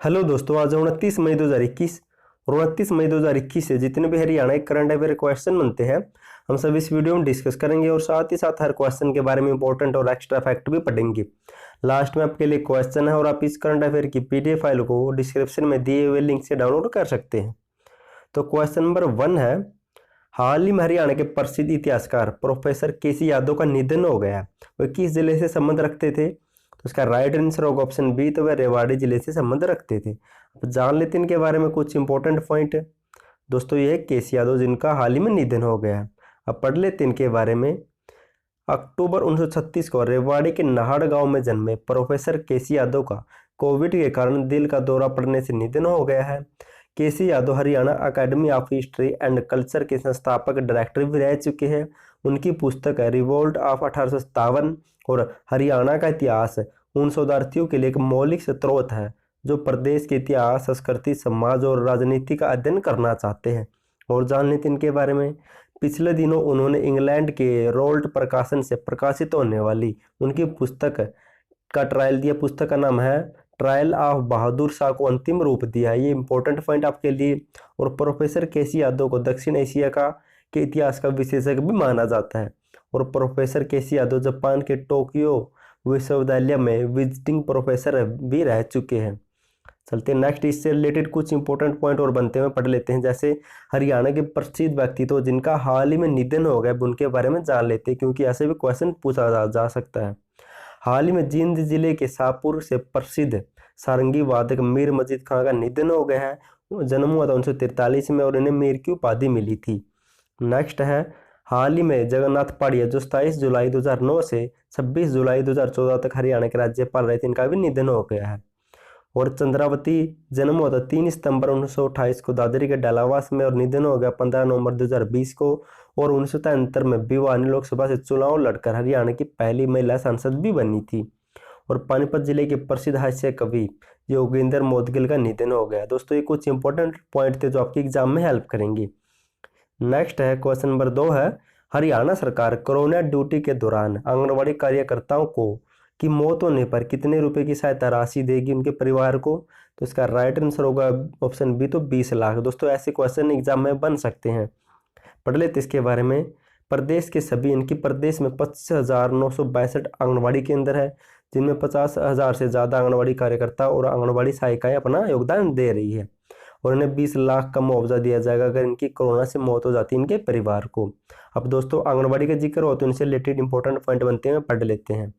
Hello दोस्तों, आज 29 मई 2021 और 29 मई 2021 से जितने भी हरियाणा के करंट अफेयर क्वेश्चन बनते हैं हम सब इस वीडियो में डिस्कस करेंगे और साथ ही साथ हर क्वेश्चन के बारे में इंपॉर्टेंट और एक्स्ट्रा फैक्ट भी पढ़ेंगे। लास्ट में आपके लिए क्वेश्चन है और आप इस करंट अफेयर की पीडीएफ फाइल को डिस्क्रिप्शन में दिए हुए लिंक से डाउनलोड कर सकते हैं। तो क्वेश्चन नंबर 1 है, हाल ही में हरियाणा के प्रसिद्ध इतिहासकार प्रोफेसर केसी यादव का निधन हो गया। वह किस जिले से संबंध रखते थे? तो इसका राइट आंसर होगा ऑप्शन बी, तो वह रेवाड़ी जिले से संबंध रखते थे। अब जान लेते हैं इनके बारे में कुछ इंपॉर्टेंट पॉइंट। दोस्तों ये है केसी यादव जिनका हाल ही में निधन हो गया है। अब पढ़ लेते हैं इनके बारे में। अक्टूबर 1936 को रेवाड़ी के नाहड़ गांव में जन्मे प्रोफेसर केसी यादव का कोविड के कारण दिल का दौरा पड़ने से निधन हो गया है। KC Yadav Haryana academy of history and culture के संस्थापक डायरेक्टर भी रह चुके हैं। उनकी पुस्तक है रिवोल्ट ऑफ 1857 और हरियाणा का इतिहास उन शोधार्थियों के लिए एक मौलिक स्रोत है जो प्रदेश के इतिहास, संस्कृति, समाज और राजनीति का अध्ययन करना चाहते हैं। और जान लेते इनके बारे में। पिछले दिनों उन्होंने इंग्लैंड के रोल्ट प्रकाशन से प्रकाशित होने वाली उनकी पुस्तक का ट्रायल दिया। पुस्तक का नाम है ट्रायल ऑफ बहादुर शाह को अंतिम रूप दिया है। ये इंपॉर्टेंट पॉइंट आपके लिए। और प्रोफेसर केसी यादव को दक्षिण एशिया के इतिहास का विशेषज्ञ भी माना जाता है। और प्रोफेसर केसी यादव जापान के टोक्यो विश्वविद्यालय में विजिटिंग प्रोफेसर भी रह चुके हैं। चलते नेक्स्ट, इससे रिलेटेड कुछ इंपॉर्टेंट पॉइंट और बनते हुए पढ़ लेते हैं। जैसे हरियाणा के प्रसिद्ध व्यक्तित्व जिनका हाल ही में निधन हो गया उनके बारे में जान लेते हैं, क्योंकि ऐसे भी क्वेश्चन पूछा जा सकता है। हाल ही में जींद जिले के शाहपुर से प्रसिद्ध सारंगी वादक मीर मजीद खां का निधन हो गया है। जन्म हुआ था 1943 में और इन्हें मीर की उपाधि मिली थी। नेक्स्ट है, हाल ही में जगन्नाथ पहाड़िया जो 27 जुलाई 2009 से 26 जुलाई 2014 तक हरियाणा के राज्यपाल रहे थे, इनका भी निधन हो गया है। और चंद्रावती जन्म हुआ था 3 सितंबर 1928 को दादरी के डालावास में और निधन हो गया 15 नवंबर 2020 को। और 1973 में भिवानी लोकसभा से चुनाव लड़कर हरियाणा की पहली महिला सांसद भी बनी थी। और पानीपत जिले के प्रसिद्ध हास्य कवि योगेंद्र मोदगिल का निधन हो गया। दोस्तों ये कुछ इंपॉर्टेंट पॉइंट थे जो आपके एग्जाम में हेल्प करेंगे। नेक्स्ट है क्वेश्चन नंबर 2 है, हरियाणा सरकार कोरोना ड्यूटी के दौरान आंगनबाड़ी कार्यकर्ताओं को की मौत होने पर कितने रुपए की सहायता राशि देगी उनके परिवार को? तो इसका राइट आंसर होगा ऑप्शन बी, तो 20 लाख। दोस्तों ऐसे क्वेश्चन एग्जाम में बन सकते हैं, पढ़ लेते इसके बारे में। प्रदेश के सभी प्रदेश में 25,962 आंगनबाड़ी केंद्र है, जिनमें 50,000 से ज़्यादा आंगनबाड़ी कार्यकर्ता और आंगनबाड़ी सहायिकाएं अपना योगदान दे रही है। और इन्हें 20 लाख का मुआवजा दिया जाएगा अगर इनकी कोरोना से मौत हो जाती है इनके परिवार को। अब दोस्तों आंगनबाड़ी का जिक्र हो तो इनसे रिलेटेड इंपॉर्टेंट पॉइंट बनते हैं, पढ़ लेते हैं।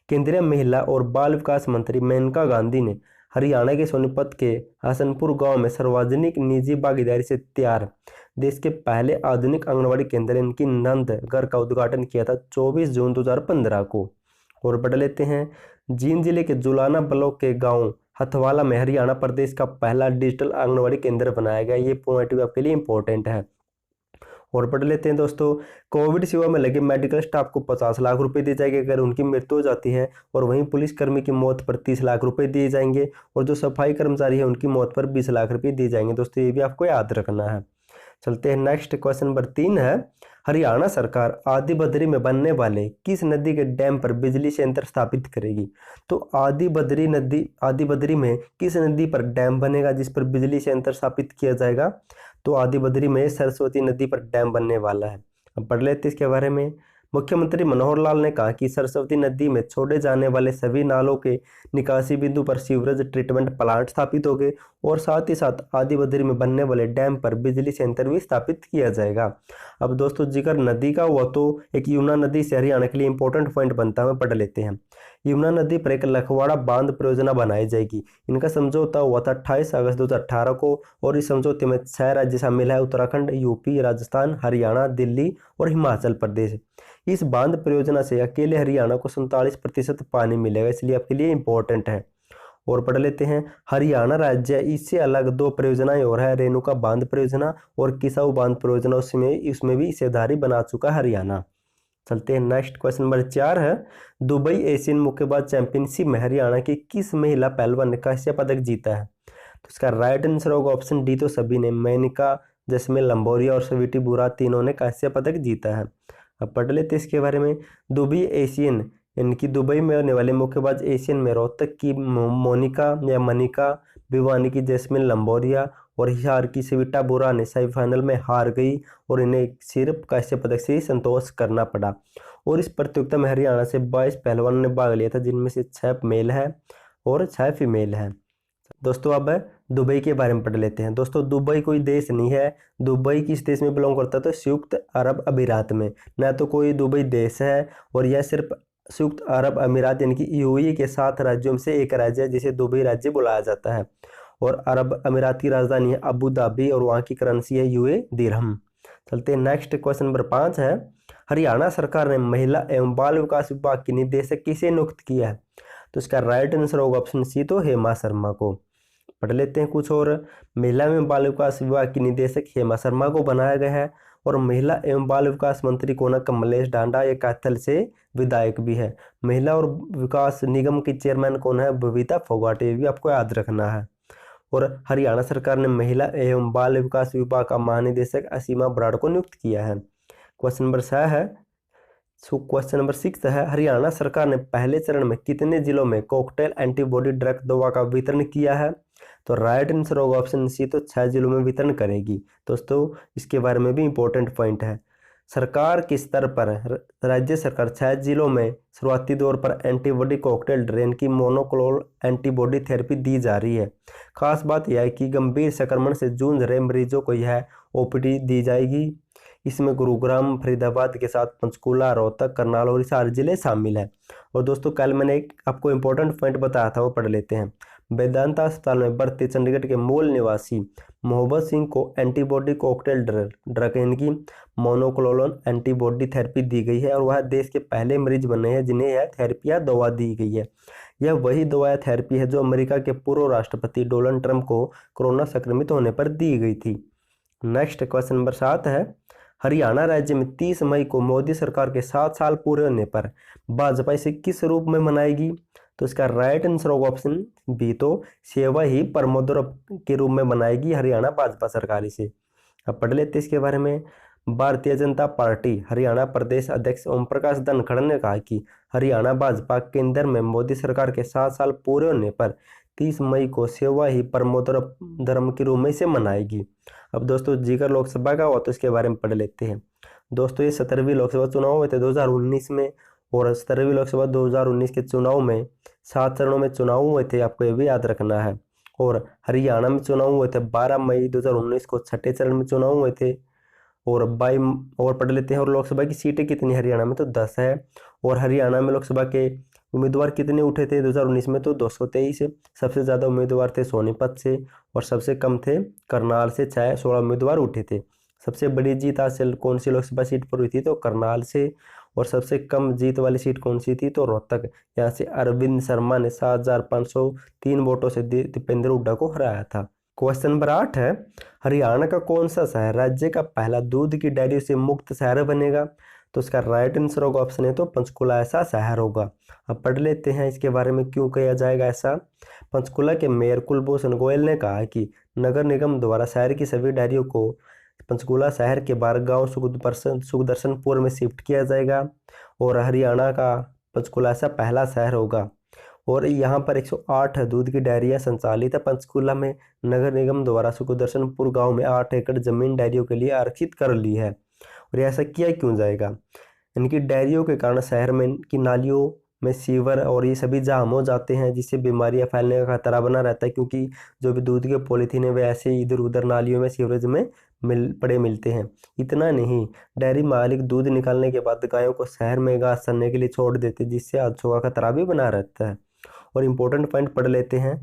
केंद्रीय महिला और बाल विकास मंत्री मेनका गांधी ने हरियाणा के सोनीपत के हसनपुर गांव में सार्वजनिक निजी भागीदारी से तैयार देश के पहले आधुनिक आंगनबाड़ी केंद्र इनकी नंद घर का उद्घाटन किया था 24 जून 2015 को। और पढ़ लेते हैं, जींद जिले के जुलाना ब्लॉक के गांव हथवाला में हरियाणा प्रदेश का पहला डिजिटल आंगनबाड़ी केंद्र बनाया गया। ये पॉइंट भी आपके लिए इंपॉर्टेंट है। और पढ़ लेते हैं दोस्तों, कोविड सेवा में लगे मेडिकल स्टाफ को 50 लाख रुपए दिए जाएंगे अगर उनकी मृत्यु हो जाती है। और वहीं पुलिसकर्मी की मौत पर 30 लाख रुपए दिए जाएंगे और जो सफाई कर्मचारी है उनकी मौत पर 20 लाख रुपए दिए जाएंगे। दोस्तों ये भी आपको याद रखना है। चलते हैं नेक्स्ट, क्वेश्चन नंबर 3 है, हरियाणा सरकार आदि बद्री में बनने वाले किस नदी के डैम पर बिजली संयंत्र स्थापित करेगी? तो आदि बद्री में किस नदी पर डैम बनेगा जिस पर बिजली संयंत्र स्थापित किया जाएगा? तो आदि बद्री में सरस्वती नदी पर डैम बनने वाला है। अब पढ़ लेते इसके बारे में। मुख्यमंत्री मनोहर लाल ने कहा कि सरस्वती नदी में छोड़े जाने वाले सभी नालों के निकासी बिंदु पर सीवरेज ट्रीटमेंट प्लांट स्थापित होंगे और साथ ही साथ आदि बद्री में बनने वाले डैम पर बिजली संयंत्र भी स्थापित किया जाएगा। अब दोस्तों जिक्र नदी का हुआ तो एक यमुना नदी से हरियाणा के लिए इंपॉर्टेंट पॉइंट बनता है, पढ़ लेते हैं। यमुना नदी पर एक लखवाड़ा बांध परियोजना बनाई जाएगी। इनका समझौता हुआ था 28 अगस्त 2018 को और इस समझौते में 6 राज्य शामिल है, उत्तराखंड, यूपी, राजस्थान, हरियाणा, दिल्ली और हिमाचल प्रदेश। इस बांध परियोजना से अकेले हरियाणा को 47% पानी मिलेगा, इसलिए आपके लिए इंपॉर्टेंट है। और पढ़ लेते हैं, हरियाणा राज्य इससे अलग 2 परियोजनाएं और है, रेणुका बांध परियोजना और किसाऊ बांध परियोजना, उसमें भी हिस्सेदारी बना चुका हरियाणा। चलते हैं नेक्स्ट, क्वेश्चन नंबर 4 है, दुबई एशियन मुक्केबाज चैंपियनशिप में हरियाणा की किस महिला पहलवान ने कांस्य पदक जीता है? तो इसका राइट आंसर होगा ऑप्शन डी, तो सभी ने, मेनका, जसमें लंबोरिया और स्वीटी बुरा तीनों ने कांस्य पदक जीता है। अब पढ़ लेते इसके बारे में। दुबई एशियन यानी कि दुबई में होने वाले मुक्केबाज एशियन में रोहतक की मोनिका या मनिका भिवानी की जैस्मिन लंबोरिया और हिसार की सविता बुरा ने सेमीफाइनल में हार गई और इन्हें सिर्फ कांस्य पदक से ही संतोष करना पड़ा। और इस प्रतियोगिता में हरियाणा से 22 पहलवानों ने भाग लिया था, जिनमें से 6 मेल है और 6 फीमेल है। दोस्तों अब दुबई के बारे में पढ़ लेते हैं। दोस्तों दुबई कोई देश नहीं है, दुबई किस देश में बिलोंग करता है तो संयुक्त अरब अमीरात में, ना तो कोई दुबई देश है और यह सिर्फ संयुक्त अरब अमीरात यानी कि यूएई के 7 राज्यों में से एक राज्य है जिसे दुबई राज्य बुलाया जाता है। और अरब अमीरात की राजधानी है अबू धाबी और वहाँ की करेंसी है यूए दिरहम। चलते हैं नेक्स्ट क्वेश्चन नंबर 5 है, हरियाणा सरकार ने महिला एवं बाल विकास विभाग की निदेशक किसे नियुक्त किया है? तो इसका राइट आंसर होगा ऑप्शन सी, तो हेमा शर्मा को। पढ़ लेते हैं कुछ और। महिला एवं बाल विकास विभाग की निदेशक हेमा शर्मा को बनाया गया है और महिला एवं बाल विकास मंत्री कौन है? कमलेश डांडा, ये कैथल से विधायक भी है। महिला और विकास निगम की चेयरमैन कौन है? बबीता फोगाट, ये भी आपको याद रखना है। और हरियाणा सरकार ने महिला एवं बाल विकास विभाग का महानिदेशक असीमा बराड़ को नियुक्त किया है। क्वेश्चन नंबर 6 है, क्वेश्चन नंबर 6 है, हरियाणा सरकार ने पहले चरण में कितने जिलों में कॉकटेल एंटीबॉडी ड्रग दवा का वितरण किया है? तो राइट आंसर होगा ऑप्शन सी, तो 6 जिलों में वितरण करेगी। दोस्तों इसके बारे में भी इंपॉर्टेंट पॉइंट है। सरकार के स्तर पर राज्य सरकार 6 जिलों में शुरुआती दौर पर एंटीबॉडी कॉकटेल ड्रेन की मोनोक्लोनल एंटीबॉडी थेरेपी दी जा रही है। खास बात यह है कि गंभीर संक्रमण से जूझ रहे मरीजों को यह ओपीडी दी जाएगी। इसमें गुरुग्राम, फरीदाबाद के साथ पंचकूला, रोहतक, करनाल और हिसार जिले शामिल हैं। और दोस्तों कल मैंने एक आपको इंपॉर्टेंट पॉइंट बताया था, वो पढ़ लेते हैं। वेदांता अस्पताल में भर्ती चंडीगढ़ के मूल निवासी मोहब्बत सिंह को एंटीबॉडी कॉकटेल ड्रग यानी कि मोनोक्लोनल एंटीबॉडी थेरेपी दी गई है और वह देश के पहले मरीज बने हैं जिन्हें यह थेरेपी या दवा दी गई है। यह वही दवा या थेरेपी है जो अमेरिका के पूर्व राष्ट्रपति डोनाल्ड ट्रंप को कोरोना संक्रमित होने पर दी गई थी। नेक्स्ट क्वेश्चन नंबर 7 है, हरियाणा राज्य में 30 मई को मोदी सरकार के 7 साल पूरे होने पर भाजपा इसे किस रूप में मनाएगी? तो इसका राइट आंसर होगा ऑप्शन बी, तो सेवा ही परमोत्सव के रूप में मनाएगी हरियाणा भाजपा सरकार इसे। अब पढ़ लेते हैं इसके बारे में। भारतीय जनता पार्टी हरियाणा प्रदेश अध्यक्ष ओम प्रकाश धनखड़ ने कहा कि हरियाणा भाजपा केंद्र में मोदी सरकार के 7 साल पूरे होने पर 30 मई को सेवा ही परमोत्सव धर्म के रूप में इसे मनाएगी। अब दोस्तों जीकर लोकसभा का हुआ तो इसके बारे में पढ़ लेते हैं। दोस्तों ये 17वीं लोकसभा चुनाव हुए थे 2019 में और 17वीं लोकसभा 2019 के चुनाव में 7 चरणों में चुनाव हुए थे, आपको ये भी याद रखना है। और हरियाणा में चुनाव हुए थे 12 मई 2019 को, 6ठे चरण में चुनाव हुए थे। और और पढ़ लेते हैं। और लोकसभा की सीटें कितनी हरियाणा में? तो 10 है। और हरियाणा में लोकसभा के उम्मीदवार कितने उठे थे 2019 में? तो 223। सबसे ज़्यादा उम्मीदवार थे सोनीपत से और सबसे कम थे करनाल से, 16 उम्मीदवार उठे थे। सबसे बड़ी जीत हासिल कौन सी लोकसभा सीट पर हुई थी? तो करनाल से। और सबसे कम जीत वाली सीट कौन सी थी? तो रोहतक। यहाँ से अरविंद शर्मा ने 7,503 वोटों से दीपेंद्र हुड्डा को हराया था। क्वेश्चन नंबर 8 है, हरियाणा का कौन सा शहर राज्य का पहला दूध की डेयरी से मुक्त शहर बनेगा? तो इसका राइट आंसर होगा ऑप्शन है, तो पंचकुला ऐसा शहर होगा। अब पढ़ लेते हैं इसके बारे में क्यों किया जाएगा ऐसा। पंचकुला के मेयर कुलभूषण गोयल ने कहा कि नगर निगम द्वारा शहर की सभी डेयरियों को पंचकुला शहर के बाहर गांव सुखदर्शनपुर में शिफ्ट किया जाएगा और हरियाणा का पंचकुला ऐसा पहला शहर होगा। और यहाँ पर 108 दूध की डेयरियाँ संचालित है पंचकुला में। नगर निगम द्वारा सुखदर्शनपुर गांव में 8 एकड़ जमीन डेयरियों के लिए आरक्षित कर ली है। और ऐसा किया क्यों जाएगा? इनकी डेयरियों के कारण शहर में की नालियों में सीवर और ये सभी जाम हो जाते हैं, जिससे बीमारियां फैलने का खतरा बना रहता है, क्योंकि जो भी दूध के पॉलीथीन है वे ऐसे इधर उधर नालियों में सीवरेज में मिलते हैं। इतना नहीं, डेयरी मालिक दूध निकालने के बाद गायों को शहर में घास चरने के लिए छोड़ देते, जिससे हादसों का खतरा भी बना रहता है। और इम्पोर्टेंट पॉइंट पढ़ लेते हैं।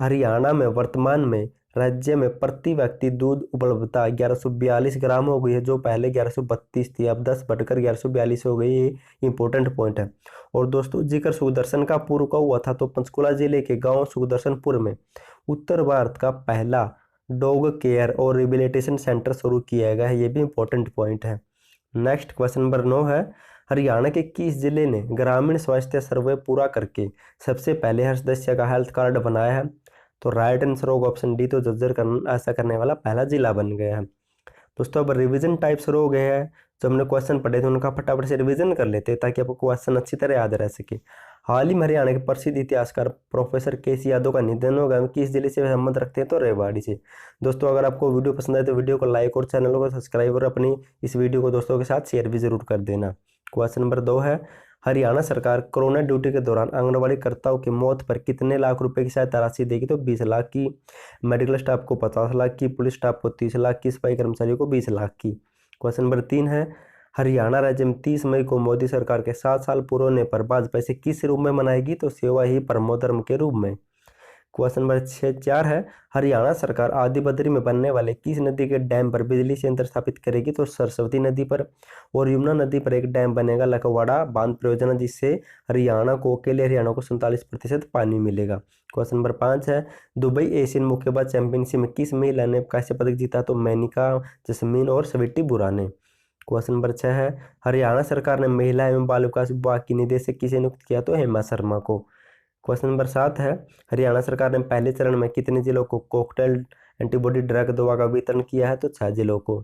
हरियाणा में वर्तमान में राज्य में प्रति व्यक्ति दूध उपलब्धता 1142 ग्राम हो गई है, जो पहले 1132 थी, अब 10 बढ़कर 1142 हो गई। ये इंपॉर्टेंट पॉइंट है। और दोस्तों जिक्र सुखदर्शन का पुर का हुआ था, तो पंचकुला जिले के गांव सुखदर्शनपुर में उत्तर भारत का पहला डॉग केयर और रिहेबिलिटेशन सेंटर शुरू किया गया है। ये भी इंपॉर्टेंट पॉइंट है। नेक्स्ट क्वेश्चन नंबर 9 है, हरियाणा के किस जिले ने ग्रामीण स्वास्थ्य सर्वे पूरा करके सबसे पहले हर सदस्य का हेल्थ कार्ड बनाया है? तो राइट आंसर होगा ऑप्शन डी, तो झज्जर ऐसा करने वाला पहला जिला बन गया है। दोस्तों अब रिवीजन टाइप शुरू हो गए हैं। जो हमने क्वेश्चन पढ़े थे उनका फटाफट से रिवीजन कर लेते हैं ताकि आपको क्वेश्चन अच्छी तरह याद रह सके। हाल ही में हरियाणा के प्रसिद्ध इतिहासकार प्रोफेसर केसी यादव का निधन हो गया। किस जिले से संबंध रखते हैं? तो रेवाड़ी से। दोस्तों अगर आपको वीडियो पसंद आए तो वीडियो को लाइक और चैनल को सब्सक्राइब और अपनी इस वीडियो को दोस्तों के साथ शेयर भी जरूर कर देना। क्वेश्चन नंबर 2 है, हरियाणा सरकार कोरोना ड्यूटी के दौरान आंगनबाड़ी कर्ताओं की मौत पर कितने लाख रुपए की सहायता राशि देगी? तो 20 लाख की, मेडिकल स्टाफ को 50 लाख की, पुलिस स्टाफ को 30 लाख की, सिपाही कर्मचारियों को 20 लाख की। क्वेश्चन नंबर 3 है, हरियाणा राज्य में 30 मई को मोदी सरकार के 7 साल पूरे होने पर भाजपा इसे किस रूप में मनाएगी? तो सेवा ही परमो धर्म के रूप में। क्वेश्चन नंबर 4 है, हरियाणा सरकार आदि बद्री में बनने वाले किस नदी के डैम पर बिजली संयंत्र स्थापित करेगी? तो सरस्वती नदी पर। और यमुना नदी पर एक डैम बनेगा लखवाड़ा बांध परियोजना, जिससे हरियाणा को 47% पानी मिलेगा। क्वेश्चन नंबर 5 है, दुबई एशियन मुक्केबाज चैंपियनशिप में किस महिला ने कांस्य पदक जीता? तो मेनिका, जसमीन और स्वीटी बुरा ने। क्वेश्चन नंबर 6 है, हरियाणा सरकार ने महिला एवं बाल विकास विभाग की निदेशक किसे नियुक्त किया? तो हेमा शर्मा को। क्वेश्चन नंबर 7 है, हरियाणा सरकार ने पहले चरण में कितने जिलों को कॉकटेल एंटीबॉडी ड्रग दवा का वितरण किया है? तो 6 जिलों को।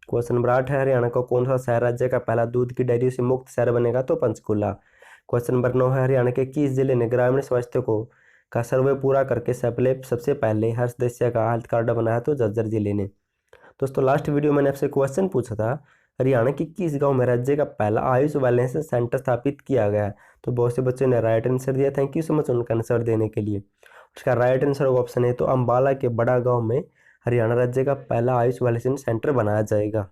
क्वेश्चन नंबर 8 है, हरियाणा का कौन सा शहर राज्य का पहला दूध की डेयरी से मुक्त शहर बनेगा? तो पंचकुला। क्वेश्चन नंबर 9 है, हरियाणा के किस जिले ने ग्रामीण स्वास्थ्य को का सर्वे पूरा करके सबसे पहले हर सदस्य का हेल्थ कार्ड बनाया? तो झज्जर जिले ने। दोस्तों लास्ट वीडियो मैंने आपसे क्वेश्चन पूछा था, हरियाणा की किस गांव में राज्य का पहला आयुष वेलनेस सेंटर स्थापित किया गया है? तो बहुत से बच्चों ने राइट आंसर दिया। थैंक यू सो मच उनका आंसर देने के लिए। उसका राइट आंसर ऑप्शन है तो अंबाला के बड़ा गांव में हरियाणा राज्य का पहला आयुष वेलनेस सेंटर बनाया जाएगा।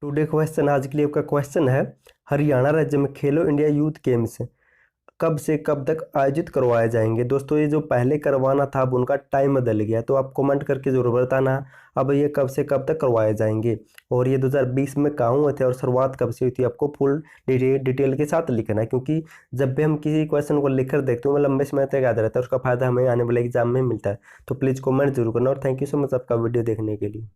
टुडे क्वेश्चन, आज के लिए आपका क्वेश्चन है, हरियाणा राज्य में खेलो इंडिया यूथ गेम्स कब से कब तक आयोजित करवाए जाएंगे? दोस्तों ये जो पहले करवाना था अब उनका टाइम बदल गया, तो आप कमेंट करके जरूर बताना अब ये कब से कब तक करवाए जाएंगे। और ये 2020 में कहाँ हुए थे और शुरुआत कब से हुई थी, आपको फुल डिटेल के साथ लिखना है, क्योंकि जब भी हम किसी क्वेश्चन को लिख कर देखते हैं वो लंबे समय तक याद रहता है, उसका फायदा हमें आने वाले एग्जाम में मिलता है। तो प्लीज़ कॉमेंट जरूर करना और थैंक यू सो मच आपका वीडियो देखने के लिए।